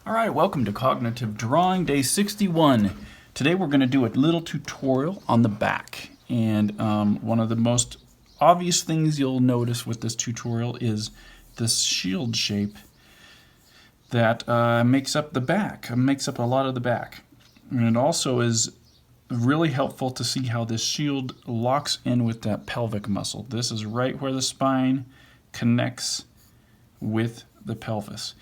All right, welcome to Cognitive Drawing, day 61. Today we're going to do a little tutorial on the back. And one of the most obvious things you'll notice with this tutorial is this shield shape that makes up the back, makes up a lot of the back. And it also is really helpful to see how this shield locks in with that pelvic muscle. This is right where the spine connects with the pelvis.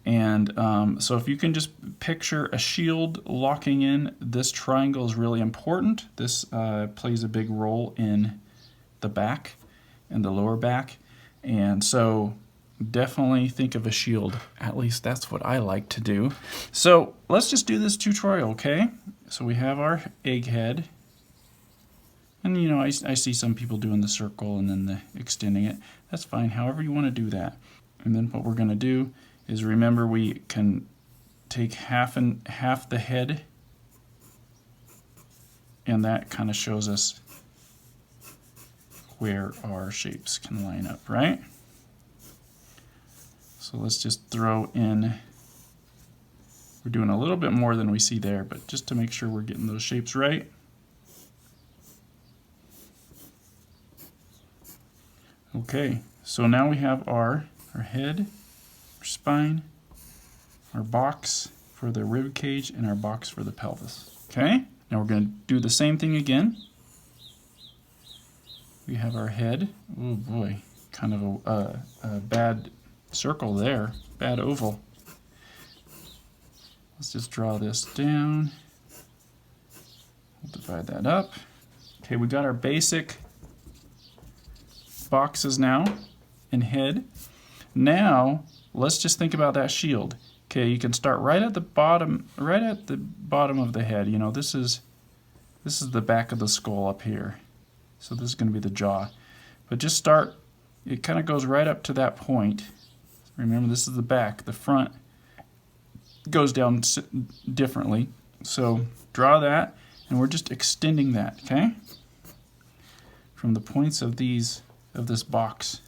And so if you can just picture a shield locking in, this triangle is really important. This plays a big role in the back and the lower back. And so definitely think of a shield. At least that's what I like to do. So let's just do this tutorial, okay? So we have our egg head. And you know, I see some people doing the circle and then extending it. That's fine, however you want to do that. And then what we're going to do is, remember, we can take half the head, and that kind of shows us where our shapes can line up, right? So let's just throw in, we're doing a little bit more than we see there, but just to make sure we're getting those shapes right. Okay, so now we have our head, our spine, our box for the rib cage, and our box for the pelvis. Okay, now we're going to do the same thing again. We have our head. Oh boy, kind of a bad circle there, bad oval. Let's just draw this down. We'll divide that up. Okay, we got our basic boxes now and head. Now let's just think about that shield. Okay, you can start right at the bottom of the head. You know, this is the back of the skull up here. So this is going to be the jaw. But just start, it kind of goes right up to that point. Remember, this is the back. The front goes down differently. So draw that, and we're just extending that, okay? From the points of this box.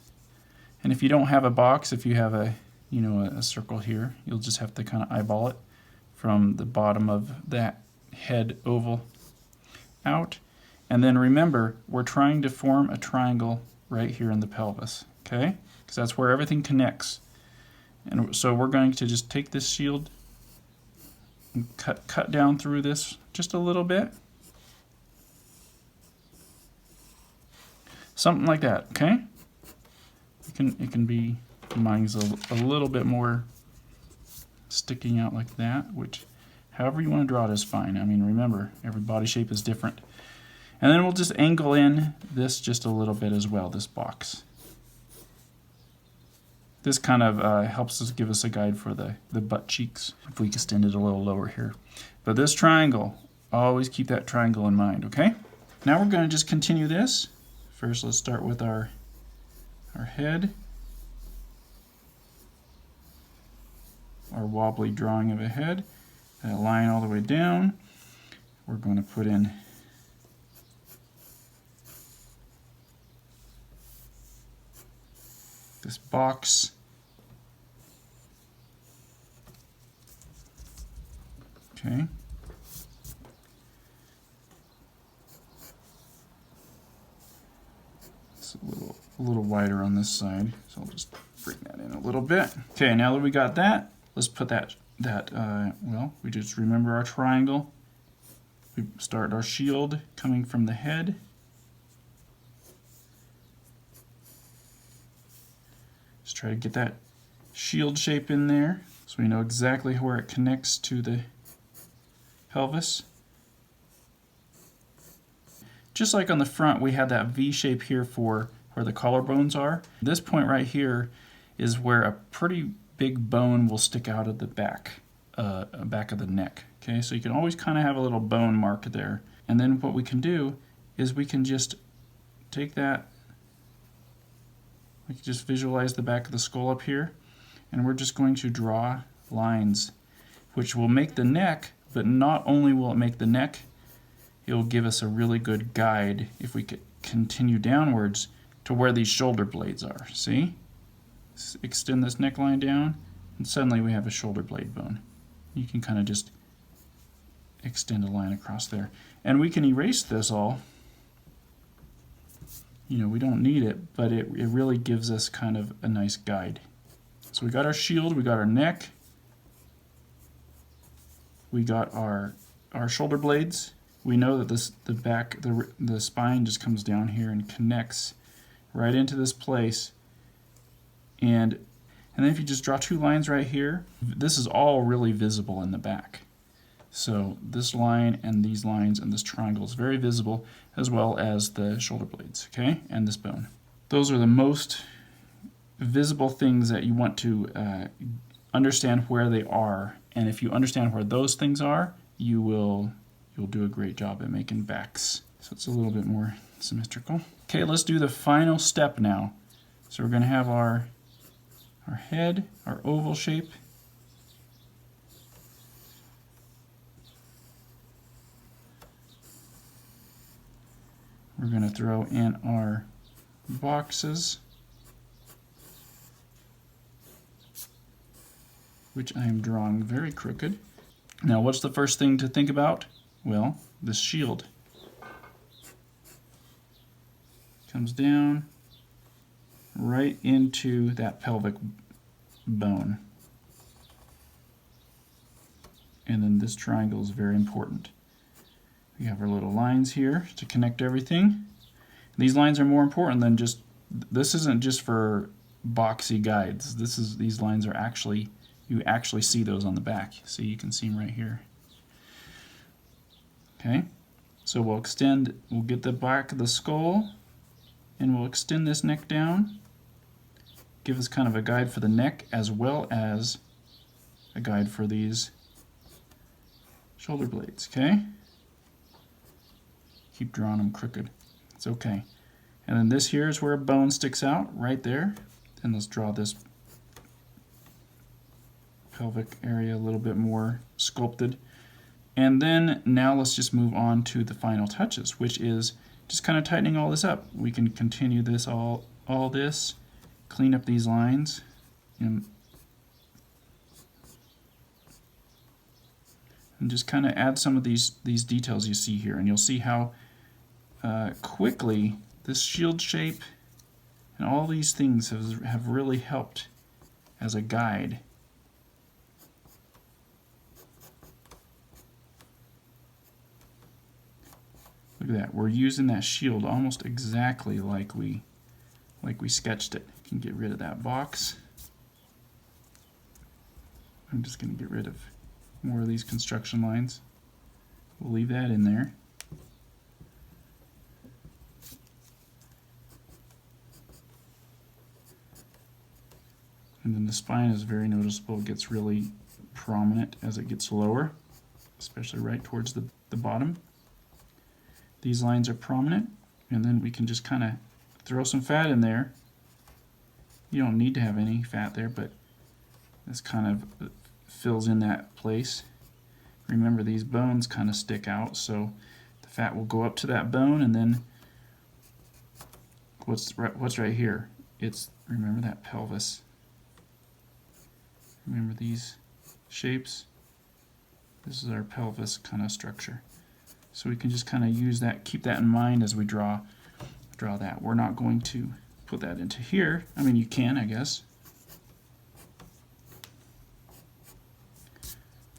And if you don't have a box, if you have a circle here, you'll just have to kind of eyeball it from the bottom of that head oval out. And then remember, we're trying to form a triangle right here in the pelvis, okay? Because that's where everything connects. And so we're going to just take this shield and cut down through this just a little bit. Something like that, okay? It can be, mine's a little bit more sticking out like that, which however you want to draw it is fine. I mean, remember, every body shape is different. And then we'll just angle in this just a little bit as well, this box. This kind of helps us give us a guide for the butt cheeks, if we extend it a little lower here. But this triangle, always keep that triangle in mind, okay? Now we're going to just continue this. First, let's start with our head, our wobbly drawing of a head, that line all the way down. We're going to put in this box. Okay. It's a little wider on this side, so I'll just bring that in a little bit. Okay, now that we got that, let's put well, we just remember our triangle. We start our shield coming from the head. Just try to get that shield shape in there so we know exactly where it connects to the pelvis. Just like on the front, we had that V shape here for where the collarbones are. This point right here is where a pretty big bone will stick out of the back of the neck. Okay, so you can always kind of have a little bone mark there. And then what we can do is we can just take that, we can just visualize the back of the skull up here, and we're just going to draw lines which will make the neck, but not only will it make the neck, it will give us a really good guide if we could continue downwards to where these shoulder blades are. See? Extend this neckline down, and suddenly we have a shoulder blade bone. You can kind of just extend a line across there. And we can erase this all. You know, we don't need it, but it really gives us kind of a nice guide. So we got our shield, we got our neck, we got our shoulder blades. We know that the spine just comes down here and connects right into this place. And then if you just draw two lines right here, this is all really visible in the back. So this line and these lines and this triangle is very visible, as well as the shoulder blades, okay, and this bone. Those are the most visible things that you want to understand where they are. And if you understand where those things are, you'll do a great job at making backs. So it's a little bit more symmetrical. Okay, let's do the final step now. So we're going to have our head, our oval shape. We're going to throw in our boxes, which I am drawing very crooked. Now, what's the first thing to think about? Well, this shield comes down right into that pelvic bone. And then this triangle is very important. We have our little lines here to connect everything. These lines are more important than just, this isn't just for boxy guides. These lines are actually, you actually see those on the back. So you can see them right here. Okay, so we'll get the back of the skull, and we'll extend this neck down. Give us kind of a guide for the neck, as well as a guide for these shoulder blades, okay? Keep drawing them crooked. It's okay. And then this here is where a bone sticks out, right there. And let's draw this pelvic area a little bit more sculpted. And then now let's just move on to the final touches, which is just kind of tightening all this up. We can continue this all this, clean up these lines, and just kind of add some of these details you see here, and you'll see how quickly this shield shape and all these things have really helped as a guide. Look at that, we're using that shield almost exactly like we sketched it. You can get rid of that box. I'm just going to get rid of more of these construction lines. We'll leave that in there. And then the spine is very noticeable. It gets really prominent as it gets lower, especially right towards the bottom. These lines are prominent, and then we can just kind of throw some fat in there. You don't need to have any fat there, but this kind of fills in that place. Remember, these bones kind of stick out, so the fat will go up to that bone, and then what's right here? Remember that pelvis. Remember these shapes? This is our pelvis kind of structure. So we can just kind of use that, keep that in mind as we draw that. We're not going to put that into here. I mean, you can, I guess.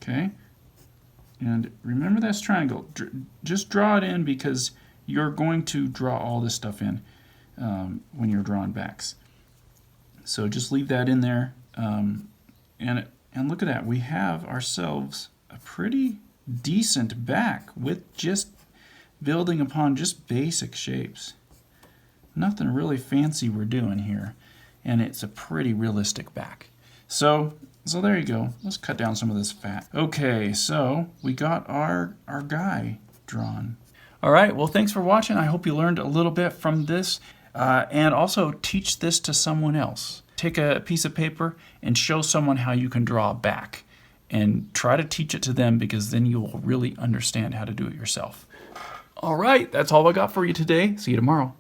Okay. And remember this triangle. Just draw it in, because you're going to draw all this stuff in when you're drawing backs. So just leave that in there. And look at that. We have ourselves a pretty decent back with just building upon just basic shapes. Nothing really fancy we're doing here, and it's a pretty realistic back. So there you go. Let's cut down some of this fat. Okay, so we got our guy drawn. All right, well, thanks for watching. I hope you learned a little bit from this, and also teach this to someone else. Take a piece of paper and show someone how you can draw a back, and try to teach it to them, because then you will really understand how to do it yourself. All right, that's all I got for you today. See you tomorrow.